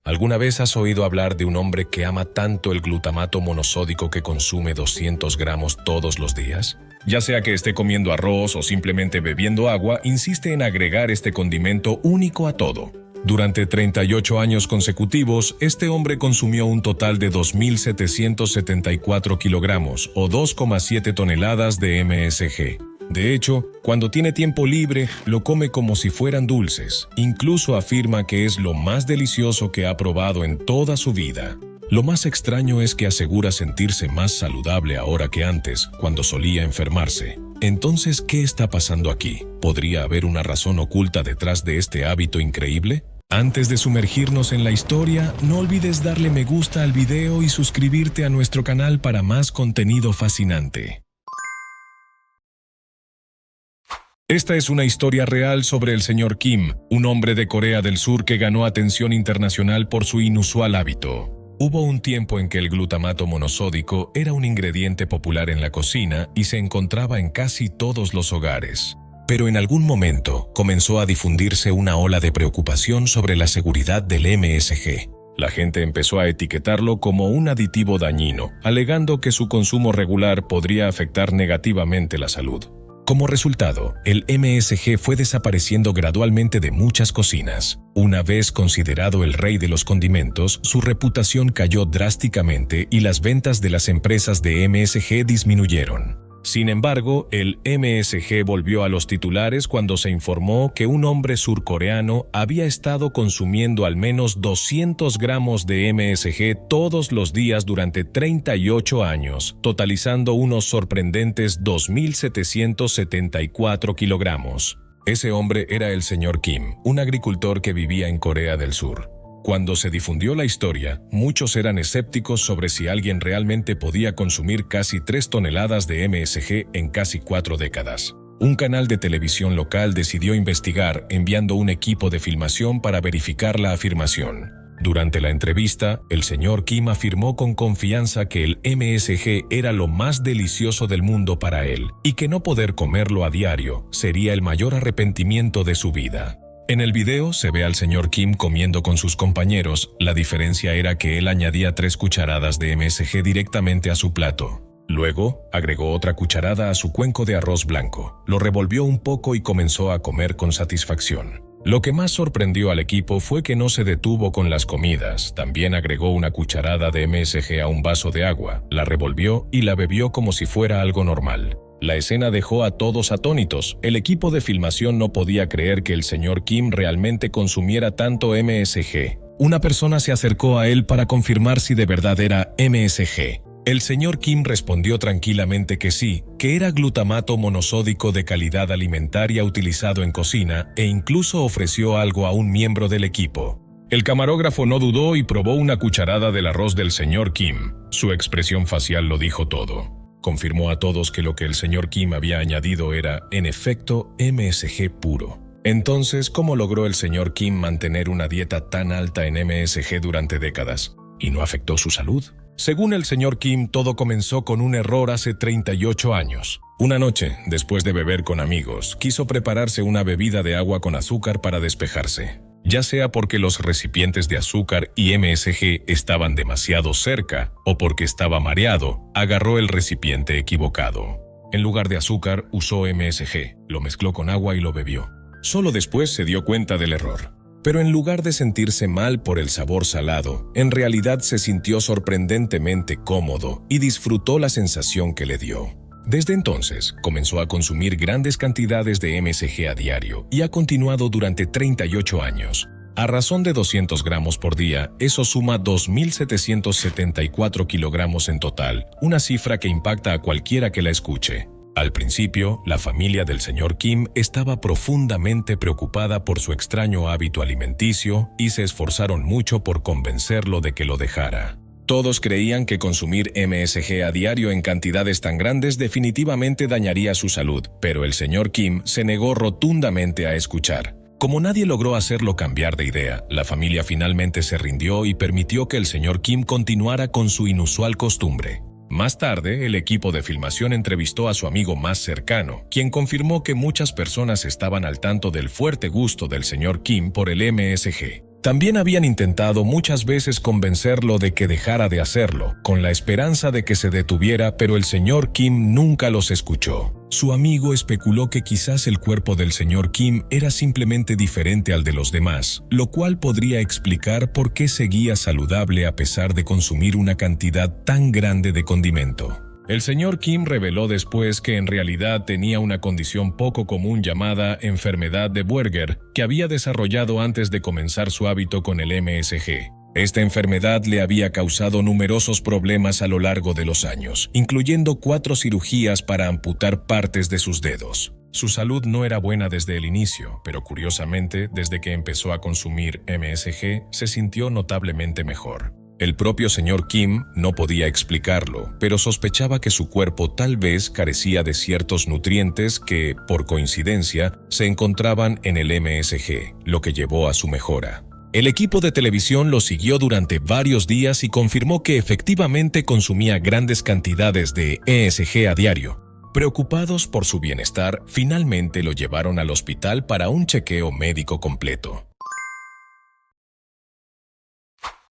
¿Alguna vez has oído hablar de un hombre que ama tanto el glutamato monosódico que consume 200 gramos todos los días? Ya sea que esté comiendo arroz o simplemente bebiendo agua, insiste en agregar este condimento único a todo. Durante 38 años consecutivos, este hombre consumió un total de 2.774 kilogramos o 2,7 toneladas de MSG. De hecho, cuando tiene tiempo libre, lo come como si fueran dulces. Incluso afirma que es lo más delicioso que ha probado en toda su vida. Lo más extraño es que asegura sentirse más saludable ahora que antes, cuando solía enfermarse. Entonces, ¿qué está pasando aquí? ¿Podría haber una razón oculta detrás de este hábito increíble? Antes de sumergirnos en la historia, no olvides darle me gusta al video y suscribirte a nuestro canal para más contenido fascinante. Esta es una historia real sobre el señor Kim, un hombre de Corea del Sur que ganó atención internacional por su inusual hábito. Hubo un tiempo en que el glutamato monosódico era un ingrediente popular en la cocina y se encontraba en casi todos los hogares. Pero en algún momento comenzó a difundirse una ola de preocupación sobre la seguridad del MSG. La gente empezó a etiquetarlo como un aditivo dañino, alegando que su consumo regular podría afectar negativamente la salud. Como resultado, el MSG fue desapareciendo gradualmente de muchas cocinas. Una vez considerado el rey de los condimentos, su reputación cayó drásticamente y las ventas de las empresas de MSG disminuyeron. Sin embargo, el MSG volvió a los titulares cuando se informó que un hombre surcoreano había estado consumiendo al menos 200 gramos de MSG todos los días durante 38 años, totalizando unos sorprendentes 2.774 kilogramos. Ese hombre era el señor Kim, un agricultor que vivía en Corea del Sur. Cuando se difundió la historia, muchos eran escépticos sobre si alguien realmente podía consumir casi 3 toneladas de MSG en casi 4 décadas. Un canal de televisión local decidió investigar, enviando un equipo de filmación para verificar la afirmación. Durante la entrevista, el señor Kim afirmó con confianza que el MSG era lo más delicioso del mundo para él, y que no poder comerlo a diario sería el mayor arrepentimiento de su vida. En el video se ve al señor Kim comiendo con sus compañeros. La diferencia era que él añadía 3 cucharadas de MSG directamente a su plato. Luego, agregó otra cucharada a su cuenco de arroz blanco. Lo revolvió un poco y comenzó a comer con satisfacción. Lo que más sorprendió al equipo fue que no se detuvo con las comidas. También agregó una cucharada de MSG a un vaso de agua, la revolvió y la bebió como si fuera algo normal. La escena dejó a todos atónitos. El equipo de filmación no podía creer que el señor Kim realmente consumiera tanto MSG. Una persona se acercó a él para confirmar si de verdad era MSG. El señor Kim respondió tranquilamente que sí, que era glutamato monosódico de calidad alimentaria utilizado en cocina, e incluso ofreció algo a un miembro del equipo. El camarógrafo no dudó y probó una cucharada del arroz del señor Kim. Su expresión facial lo dijo todo. Confirmó a todos que lo que el señor Kim había añadido era, en efecto, MSG puro. Entonces, ¿cómo logró el señor Kim mantener una dieta tan alta en MSG durante décadas? ¿Y no afectó su salud? Según el señor Kim, todo comenzó con un error hace 38 años. Una noche, después de beber con amigos, quiso prepararse una bebida de agua con azúcar para despejarse. Ya sea porque los recipientes de azúcar y MSG estaban demasiado cerca o porque estaba mareado, agarró el recipiente equivocado. En lugar de azúcar, usó MSG, lo mezcló con agua y lo bebió. Solo después se dio cuenta del error. Pero en lugar de sentirse mal por el sabor salado, en realidad se sintió sorprendentemente cómodo y disfrutó la sensación que le dio. Desde entonces, comenzó a consumir grandes cantidades de MSG a diario y ha continuado durante 38 años. A razón de 200 gramos por día, eso suma 2.774 kilogramos en total, una cifra que impacta a cualquiera que la escuche. Al principio, la familia del señor Kim estaba profundamente preocupada por su extraño hábito alimenticio y se esforzaron mucho por convencerlo de que lo dejara. Todos creían que consumir MSG a diario en cantidades tan grandes definitivamente dañaría su salud, pero el señor Kim se negó rotundamente a escuchar. Como nadie logró hacerlo cambiar de idea, la familia finalmente se rindió y permitió que el señor Kim continuara con su inusual costumbre. Más tarde, el equipo de filmación entrevistó a su amigo más cercano, quien confirmó que muchas personas estaban al tanto del fuerte gusto del señor Kim por el MSG. También habían intentado muchas veces convencerlo de que dejara de hacerlo, con la esperanza de que se detuviera, pero el señor Kim nunca los escuchó. Su amigo especuló que quizás el cuerpo del señor Kim era simplemente diferente al de los demás, lo cual podría explicar por qué seguía saludable a pesar de consumir una cantidad tan grande de condimento. El señor Kim reveló después que en realidad tenía una condición poco común llamada enfermedad de Buerger, que había desarrollado antes de comenzar su hábito con el MSG. Esta enfermedad le había causado numerosos problemas a lo largo de los años, incluyendo 4 cirugías para amputar partes de sus dedos. Su salud no era buena desde el inicio, pero curiosamente, desde que empezó a consumir MSG, se sintió notablemente mejor. El propio señor Kim no podía explicarlo, pero sospechaba que su cuerpo tal vez carecía de ciertos nutrientes que, por coincidencia, se encontraban en el MSG, lo que llevó a su mejora. El equipo de televisión lo siguió durante varios días y confirmó que efectivamente consumía grandes cantidades de MSG a diario. Preocupados por su bienestar, finalmente lo llevaron al hospital para un chequeo médico completo.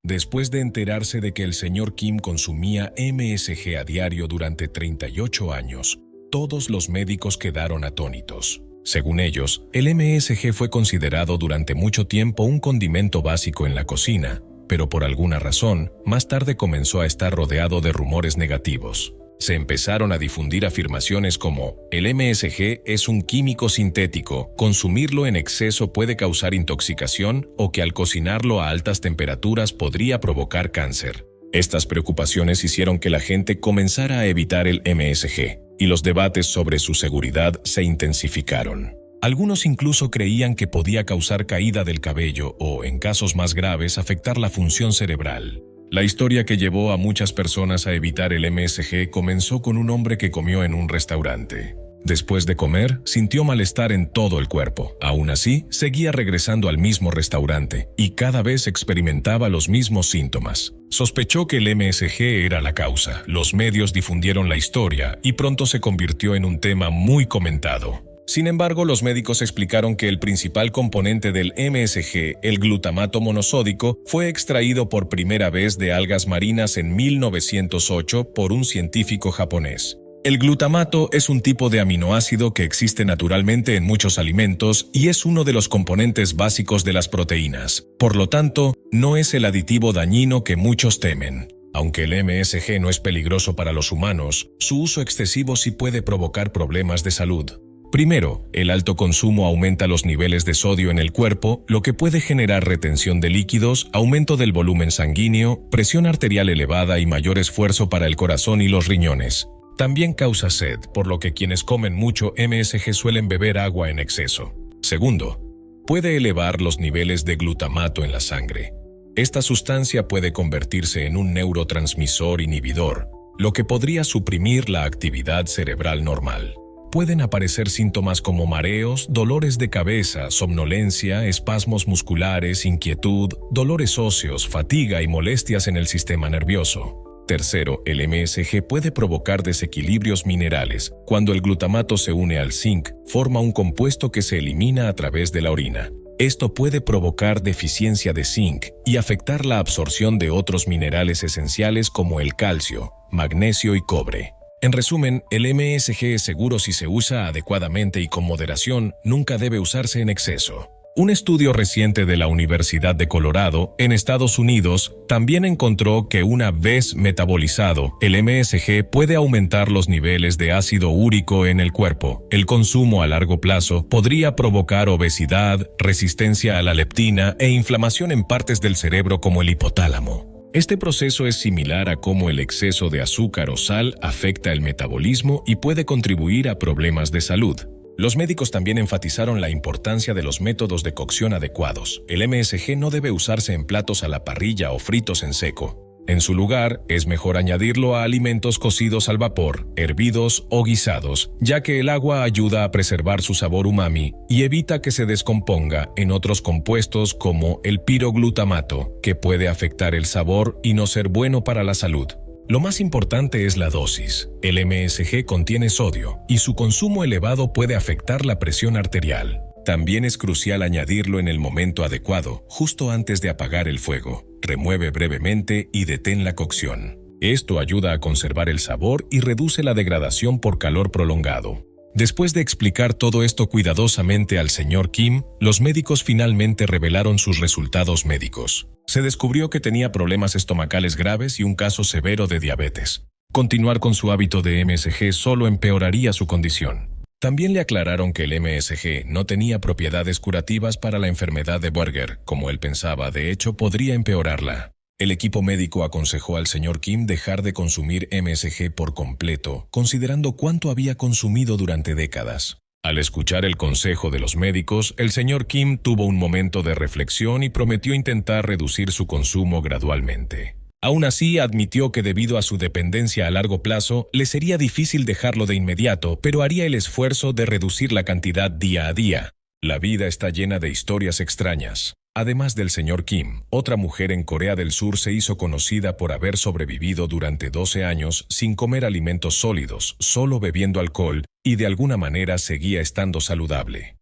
Después de enterarse de que el señor Kim consumía MSG a diario durante 38 años, todos los médicos quedaron atónitos. Según ellos, el MSG fue considerado durante mucho tiempo un condimento básico en la cocina, pero por alguna razón, más tarde comenzó a estar rodeado de rumores negativos. Se empezaron a difundir afirmaciones como: el MSG es un químico sintético, consumirlo en exceso puede causar intoxicación o que al cocinarlo a altas temperaturas podría provocar cáncer. Estas preocupaciones hicieron que la gente comenzara a evitar el MSG, y los debates sobre su seguridad se intensificaron. Algunos incluso creían que podía causar caída del cabello o, en casos más graves, afectar la función cerebral. La historia que llevó a muchas personas a evitar el MSG comenzó con un hombre que comió en un restaurante. Después de comer, sintió malestar en todo el cuerpo. Aún así, seguía regresando al mismo restaurante y cada vez experimentaba los mismos síntomas. Sospechó que el MSG era la causa. Los medios difundieron la historia y pronto se convirtió en un tema muy comentado. Sin embargo, los médicos explicaron que el principal componente del MSG, el glutamato monosódico, fue extraído por primera vez de algas marinas en 1908 por un científico japonés. El glutamato es un tipo de aminoácido que existe naturalmente en muchos alimentos y es uno de los componentes básicos de las proteínas. Por lo tanto, no es el aditivo dañino que muchos temen. Aunque el MSG no es peligroso para los humanos, su uso excesivo sí puede provocar problemas de salud. Primero, el alto consumo aumenta los niveles de sodio en el cuerpo, lo que puede generar retención de líquidos, aumento del volumen sanguíneo, presión arterial elevada y mayor esfuerzo para el corazón y los riñones. También causa sed, por lo que quienes comen mucho MSG suelen beber agua en exceso. Segundo, puede elevar los niveles de glutamato en la sangre. Esta sustancia puede convertirse en un neurotransmisor inhibidor, lo que podría suprimir la actividad cerebral normal. Pueden aparecer síntomas como mareos, dolores de cabeza, somnolencia, espasmos musculares, inquietud, dolores óseos, fatiga y molestias en el sistema nervioso. Tercero, el MSG puede provocar desequilibrios minerales. Cuando el glutamato se une al zinc, forma un compuesto que se elimina a través de la orina. Esto puede provocar deficiencia de zinc y afectar la absorción de otros minerales esenciales como el calcio, magnesio y cobre. En resumen, el MSG es seguro si se usa adecuadamente y con moderación, nunca debe usarse en exceso. Un estudio reciente de la Universidad de Colorado, en Estados Unidos, también encontró que una vez metabolizado, el MSG puede aumentar los niveles de ácido úrico en el cuerpo. El consumo a largo plazo podría provocar obesidad, resistencia a la leptina e inflamación en partes del cerebro como el hipotálamo. Este proceso es similar a cómo el exceso de azúcar o sal afecta el metabolismo y puede contribuir a problemas de salud. Los médicos también enfatizaron la importancia de los métodos de cocción adecuados. El MSG no debe usarse en platos a la parrilla o fritos en seco. En su lugar, es mejor añadirlo a alimentos cocidos al vapor, hervidos o guisados, ya que el agua ayuda a preservar su sabor umami y evita que se descomponga en otros compuestos como el piroglutamato, que puede afectar el sabor y no ser bueno para la salud. Lo más importante es la dosis. El MSG contiene sodio y su consumo elevado puede afectar la presión arterial. También es crucial añadirlo en el momento adecuado, justo antes de apagar el fuego. Remueve brevemente y detén la cocción. Esto ayuda a conservar el sabor y reduce la degradación por calor prolongado. Después de explicar todo esto cuidadosamente al señor Kim, los médicos finalmente revelaron sus resultados médicos. Se descubrió que tenía problemas estomacales graves y un caso severo de diabetes. Continuar con su hábito de MSG solo empeoraría su condición. También le aclararon que el MSG no tenía propiedades curativas para la enfermedad de Buerger, como él pensaba, de hecho podría empeorarla. El equipo médico aconsejó al señor Kim dejar de consumir MSG por completo, considerando cuánto había consumido durante décadas. Al escuchar el consejo de los médicos, el señor Kim tuvo un momento de reflexión y prometió intentar reducir su consumo gradualmente. Aún así, admitió que debido a su dependencia a largo plazo, le sería difícil dejarlo de inmediato, pero haría el esfuerzo de reducir la cantidad día a día. La vida está llena de historias extrañas. Además del señor Kim, otra mujer en Corea del Sur se hizo conocida por haber sobrevivido durante 12 años sin comer alimentos sólidos, solo bebiendo alcohol, y de alguna manera seguía estando saludable.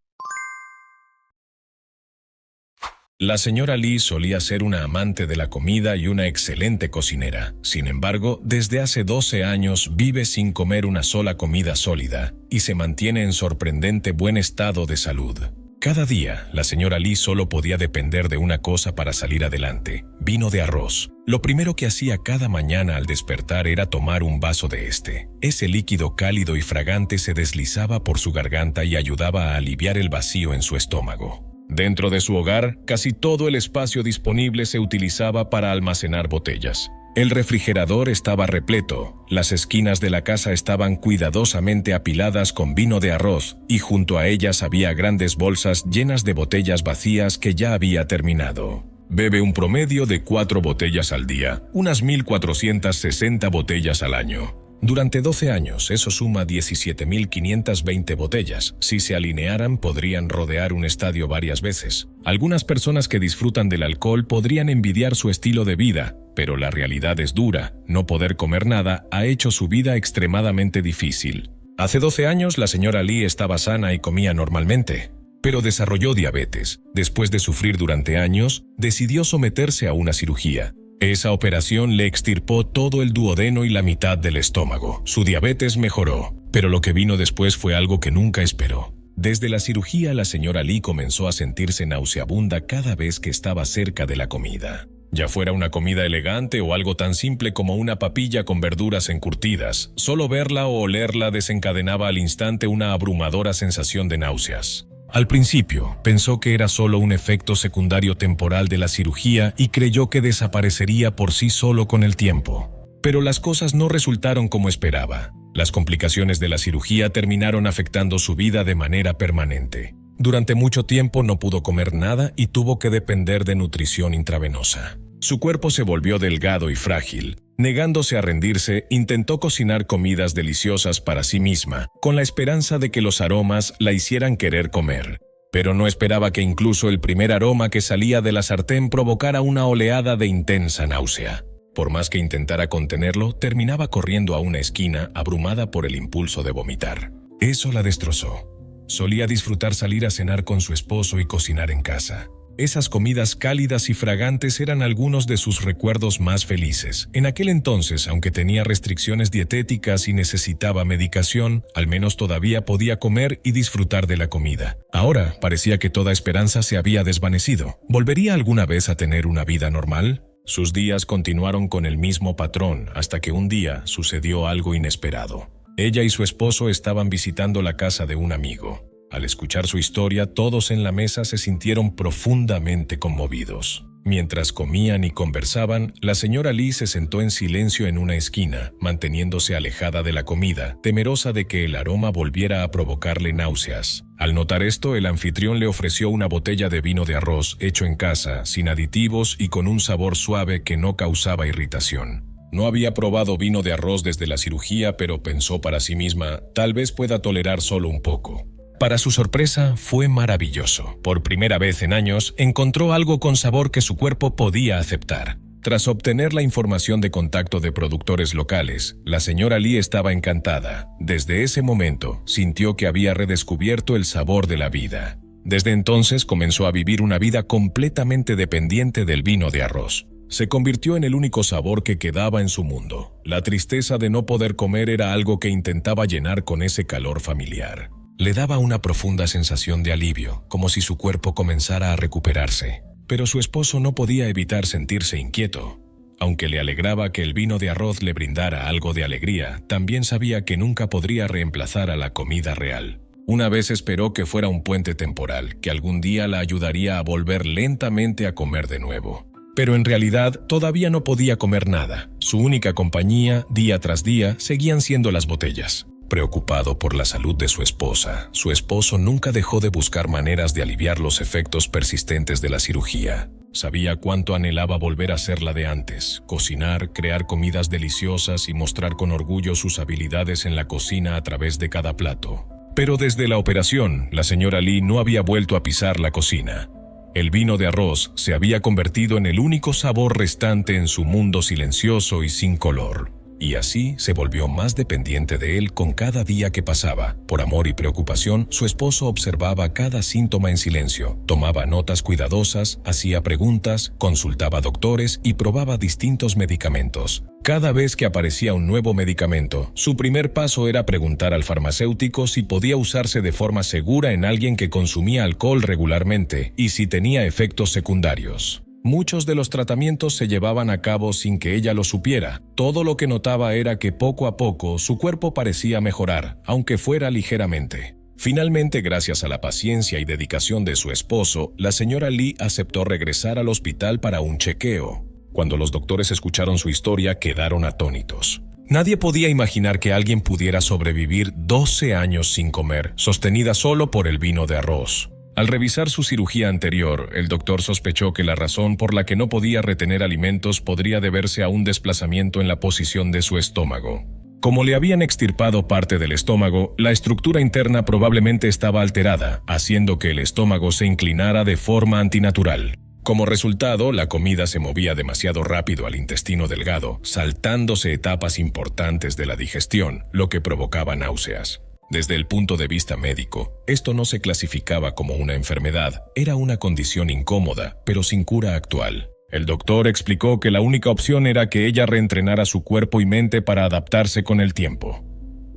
La señora Lee solía ser una amante de la comida y una excelente cocinera. Sin embargo, desde hace 12 años vive sin comer una sola comida sólida y se mantiene en sorprendente buen estado de salud. Cada día, la señora Lee solo podía depender de una cosa para salir adelante: vino de arroz. Lo primero que hacía cada mañana al despertar era tomar un vaso de este. Ese líquido cálido y fragante se deslizaba por su garganta y ayudaba a aliviar el vacío en su estómago. Dentro de su hogar, casi todo el espacio disponible se utilizaba para almacenar botellas. El refrigerador estaba repleto, las esquinas de la casa estaban cuidadosamente apiladas con vino de arroz y junto a ellas había grandes bolsas llenas de botellas vacías que ya había terminado. Bebe un promedio de 4 botellas al día, unas 1.460 botellas al año. Durante 12 años, eso suma 17.520 botellas. Si se alinearan, podrían rodear un estadio varias veces. Algunas personas que disfrutan del alcohol podrían envidiar su estilo de vida, pero la realidad es dura. No poder comer nada ha hecho su vida extremadamente difícil. Hace 12 años, la señora Lee estaba sana y comía normalmente, pero desarrolló diabetes. Después de sufrir durante años, decidió someterse a una cirugía. Esa operación le extirpó todo el duodeno y la mitad del estómago. Su diabetes mejoró, pero lo que vino después fue algo que nunca esperó. Desde la cirugía, la señora Lee comenzó a sentirse nauseabunda cada vez que estaba cerca de la comida. Ya fuera una comida elegante o algo tan simple como una papilla con verduras encurtidas, solo verla o olerla desencadenaba al instante una abrumadora sensación de náuseas. Al principio, pensó que era solo un efecto secundario temporal de la cirugía y creyó que desaparecería por sí solo con el tiempo. Pero las cosas no resultaron como esperaba. Las complicaciones de la cirugía terminaron afectando su vida de manera permanente. Durante mucho tiempo no pudo comer nada y tuvo que depender de nutrición intravenosa. Su cuerpo se volvió delgado y frágil. Negándose a rendirse, intentó cocinar comidas deliciosas para sí misma, con la esperanza de que los aromas la hicieran querer comer. Pero no esperaba que incluso el primer aroma que salía de la sartén provocara una oleada de intensa náusea. Por más que intentara contenerlo, terminaba corriendo a una esquina, abrumada por el impulso de vomitar. Eso la destrozó. Solía disfrutar salir a cenar con su esposo y cocinar en casa. Esas comidas cálidas y fragantes eran algunos de sus recuerdos más felices. En aquel entonces, aunque tenía restricciones dietéticas y necesitaba medicación, al menos todavía podía comer y disfrutar de la comida. Ahora parecía que toda esperanza se había desvanecido. ¿Volvería alguna vez a tener una vida normal? Sus días continuaron con el mismo patrón hasta que un día sucedió algo inesperado. Ella y su esposo estaban visitando la casa de un amigo. Al escuchar su historia, todos en la mesa se sintieron profundamente conmovidos. Mientras comían y conversaban, la señora Lee se sentó en silencio en una esquina, manteniéndose alejada de la comida, temerosa de que el aroma volviera a provocarle náuseas. Al notar esto, el anfitrión le ofreció una botella de vino de arroz hecho en casa, sin aditivos y con un sabor suave que no causaba irritación. No había probado vino de arroz desde la cirugía, pero pensó para sí misma, tal vez pueda tolerar solo un poco. Para su sorpresa, fue maravilloso. Por primera vez en años, encontró algo con sabor que su cuerpo podía aceptar. Tras obtener la información de contacto de productores locales, la señora Lee estaba encantada. Desde ese momento, sintió que había redescubierto el sabor de la vida. Desde entonces comenzó a vivir una vida completamente dependiente del vino de arroz. Se convirtió en el único sabor que quedaba en su mundo. La tristeza de no poder comer era algo que intentaba llenar con ese calor familiar. Le daba una profunda sensación de alivio, como si su cuerpo comenzara a recuperarse. Pero su esposo no podía evitar sentirse inquieto. Aunque le alegraba que el vino de arroz le brindara algo de alegría, también sabía que nunca podría reemplazar a la comida real. Una vez esperó que fuera un puente temporal, que algún día la ayudaría a volver lentamente a comer de nuevo. Pero en realidad todavía no podía comer nada. Su única compañía, día tras día, seguían siendo las botellas. Preocupado por la salud de su esposa, su esposo nunca dejó de buscar maneras de aliviar los efectos persistentes de la cirugía. Sabía cuánto anhelaba volver a ser la de antes, cocinar, crear comidas deliciosas y mostrar con orgullo sus habilidades en la cocina a través de cada plato. Pero desde la operación, la señora Lee no había vuelto a pisar la cocina. El vino de arroz se había convertido en el único sabor restante en su mundo silencioso y sin color. Y así se volvió más dependiente de él con cada día que pasaba. Por amor y preocupación, su esposo observaba cada síntoma en silencio, tomaba notas cuidadosas, hacía preguntas, consultaba doctores y probaba distintos medicamentos. Cada vez que aparecía un nuevo medicamento, su primer paso era preguntar al farmacéutico si podía usarse de forma segura en alguien que consumía alcohol regularmente y si tenía efectos secundarios. Muchos de los tratamientos se llevaban a cabo sin que ella lo supiera. Todo lo que notaba era que poco a poco su cuerpo parecía mejorar, aunque fuera ligeramente. Finalmente, gracias a la paciencia y dedicación de su esposo, la señora Lee aceptó regresar al hospital para un chequeo. Cuando los doctores escucharon su historia, quedaron atónitos. Nadie podía imaginar que alguien pudiera sobrevivir 12 años sin comer, sostenida solo por el vino de arroz. Al revisar su cirugía anterior, el doctor sospechó que la razón por la que no podía retener alimentos podría deberse a un desplazamiento en la posición de su estómago. Como le habían extirpado parte del estómago, la estructura interna probablemente estaba alterada, haciendo que el estómago se inclinara de forma antinatural. Como resultado, la comida se movía demasiado rápido al intestino delgado, saltándose etapas importantes de la digestión, lo que provocaba náuseas. Desde el punto de vista médico, esto no se clasificaba como una enfermedad, era una condición incómoda, pero sin cura actual. El doctor explicó que la única opción era que ella reentrenara su cuerpo y mente para adaptarse con el tiempo.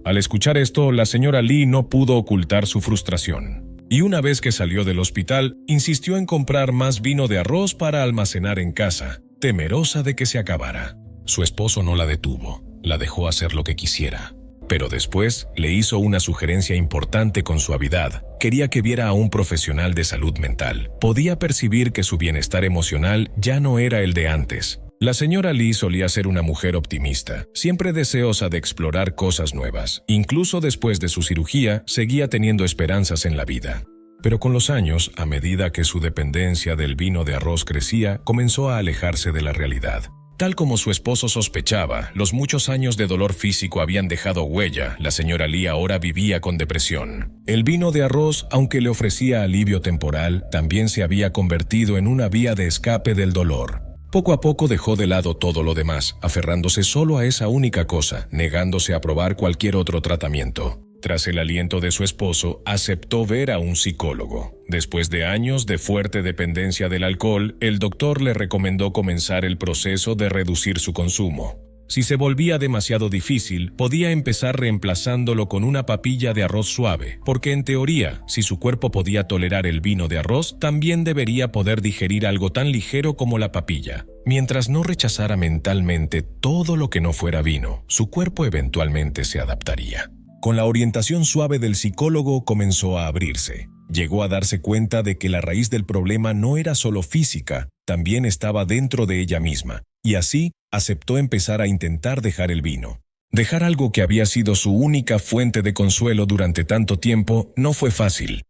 Al escuchar esto, la señora Lee no pudo ocultar su frustración. Y una vez que salió del hospital, insistió en comprar más vino de arroz para almacenar en casa, temerosa de que se acabara. Su esposo no la detuvo, la dejó hacer lo que quisiera. Pero después le hizo una sugerencia importante con suavidad. Quería que viera a un profesional de salud mental. Podía percibir que su bienestar emocional ya no era el de antes. La señora Lee solía ser una mujer optimista, siempre deseosa de explorar cosas nuevas. Incluso después de su cirugía, seguía teniendo esperanzas en la vida. Pero con los años, a medida que su dependencia del vino de arroz crecía, comenzó a alejarse de la realidad. Tal como su esposo sospechaba, los muchos años de dolor físico habían dejado huella. La señora Lee ahora vivía con depresión. El vino de arroz, aunque le ofrecía alivio temporal, también se había convertido en una vía de escape del dolor. Poco a poco dejó de lado todo lo demás, aferrándose solo a esa única cosa, negándose a probar cualquier otro tratamiento. Tras el aliento de su esposo, aceptó ver a un psicólogo. Después de años de fuerte dependencia del alcohol, el doctor le recomendó comenzar el proceso de reducir su consumo. Si se volvía demasiado difícil, podía empezar reemplazándolo con una papilla de arroz suave, porque en teoría, si su cuerpo podía tolerar el vino de arroz, también debería poder digerir algo tan ligero como la papilla. Mientras no rechazara mentalmente todo lo que no fuera vino, su cuerpo eventualmente se adaptaría. Con la orientación suave del psicólogo comenzó a abrirse. Llegó a darse cuenta de que la raíz del problema no era solo física, también estaba dentro de ella misma, y así aceptó empezar a intentar dejar el vino. Dejar algo que había sido su única fuente de consuelo durante tanto tiempo no fue fácil.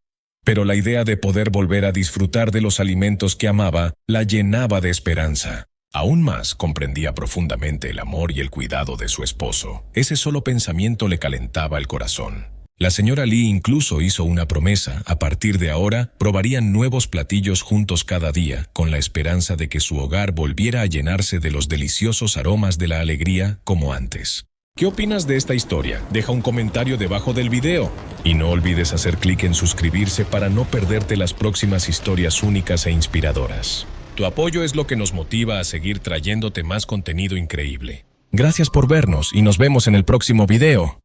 Pero la idea de poder volver a disfrutar de los alimentos que amaba la llenaba de esperanza. Aún más comprendía profundamente el amor y el cuidado de su esposo. Ese solo pensamiento le calentaba el corazón. La señora Lee incluso hizo una promesa. A partir de ahora, probarían nuevos platillos juntos cada día, con la esperanza de que su hogar volviera a llenarse de los deliciosos aromas de la alegría como antes. ¿Qué opinas de esta historia? Deja un comentario debajo del video. Y no olvides hacer clic en suscribirse para no perderte las próximas historias únicas e inspiradoras. Tu apoyo es lo que nos motiva a seguir trayéndote más contenido increíble. Gracias por vernos y nos vemos en el próximo video.